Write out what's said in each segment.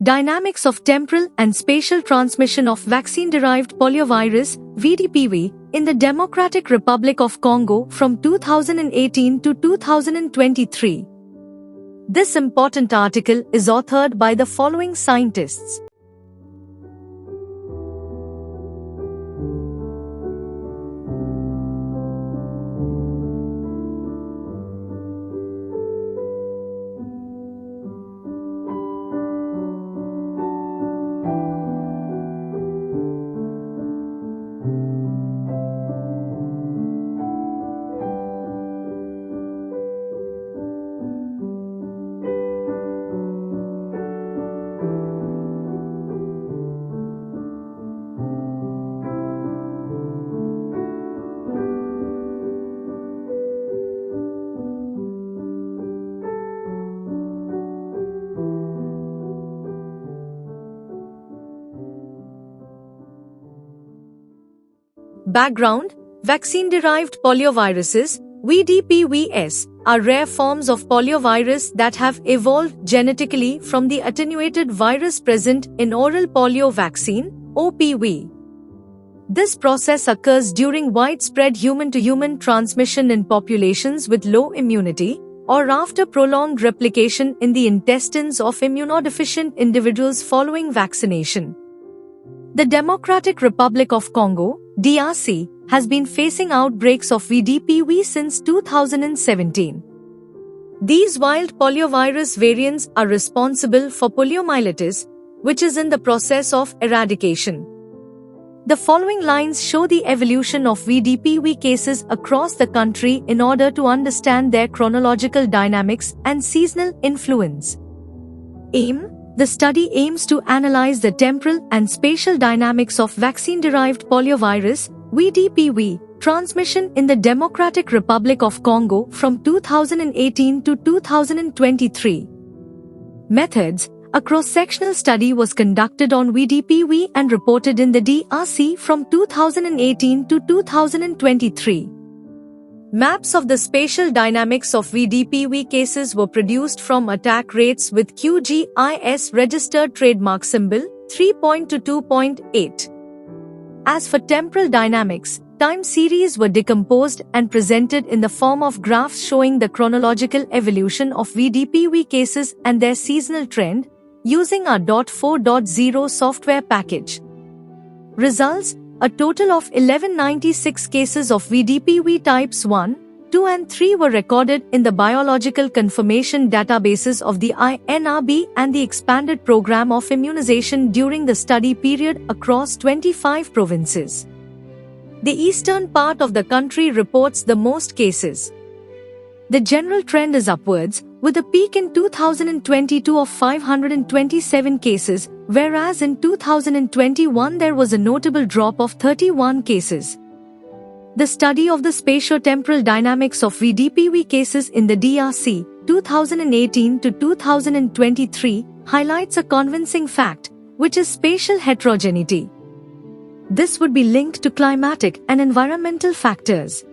Dynamics of temporal and spatial transmission of vaccine-derived poliovirus (VDPV) in the Democratic Republic of Congo from 2018 to 2023. This important article is authored by the following scientists. Background: vaccine-derived polioviruses (VDPVs) are rare forms of poliovirus that have evolved genetically from the attenuated virus present in oral polio vaccine (OPV). This process occurs during widespread human-to-human transmission in populations with low immunity, or after prolonged replication in the intestines of immunodeficient individuals following vaccination. The Democratic Republic of Congo (DRC) has been facing outbreaks of VDPV since 2017. These wild poliovirus variants are responsible for poliomyelitis, which is in the process of eradication. The following lines show the evolution of VDPV cases across the country in order to understand their chronological dynamics and seasonal influence. Aim: the study aims to analyze the temporal and spatial dynamics of vaccine-derived poliovirus (VDPV) transmission in the Democratic Republic of Congo from 2018 to 2023. Methods: a cross-sectional study was conducted on VDPV and reported in the DRC from 2018 to 2023. Maps of the spatial dynamics of VDPV cases were produced from attack rates with QGIS registered trademark symbol 3.2.8. As for temporal dynamics, time series were decomposed and presented in the form of graphs showing the chronological evolution of VDPV cases and their seasonal trend, using our .4.0 software package. Results: a total of 1196 cases of VDPV types 1, 2 and 3 were recorded in the biological confirmation databases of the INRB and the expanded program of immunization during the study period across 25 provinces. The eastern part of the country reports the most cases. The general trend is upwards, with a peak in 2022 of 527 cases, whereas in 2021 there was a notable drop of 31 cases. The study of the spatio-temporal dynamics of VDPV cases in the DRC, 2018 to 2023, highlights a convincing fact, which is spatial heterogeneity. This would be linked to climatic and environmental factors.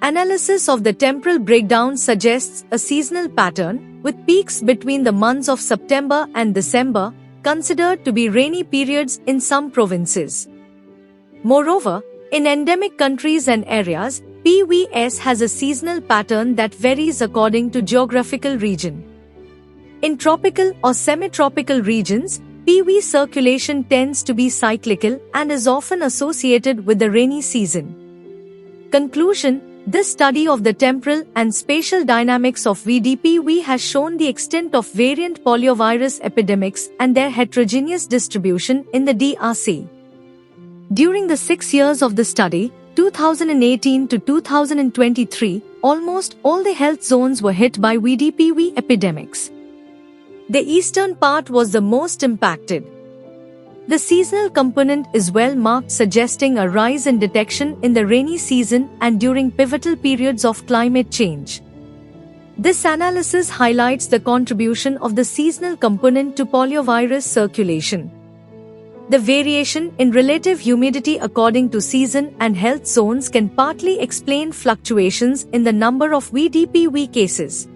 Analysis of the temporal breakdown suggests a seasonal pattern, with peaks between the months of September and December, considered to be rainy periods in some provinces. Moreover, in endemic countries and areas, PVS has a seasonal pattern that varies according to geographical region. In tropical or semi-tropical regions, PV circulation tends to be cyclical and is often associated with the rainy season. Conclusion: this study of the temporal and spatial dynamics of VDPV has shown the extent of variant poliovirus epidemics and their heterogeneous distribution in the DRC. During the 6 years of the study, 2018 to 2023, almost all the health zones were hit by VDPV epidemics. The eastern part was the most impacted. The seasonal component is well marked, suggesting a rise in detection in the rainy season and during pivotal periods of climate change. This analysis highlights the contribution of the seasonal component to poliovirus circulation. The variation in relative humidity according to season and health zones can partly explain fluctuations in the number of VDPV cases.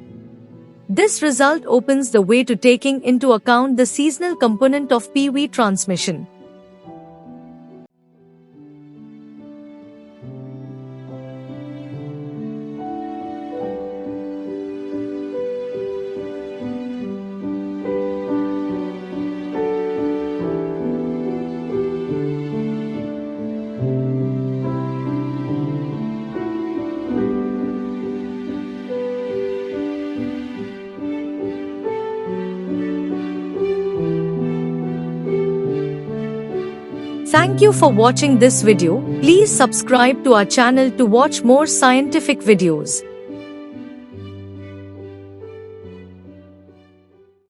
This result opens the way to taking into account the seasonal component of PV transmission. Thank you for watching this video. Please subscribe to our channel to watch more scientific videos.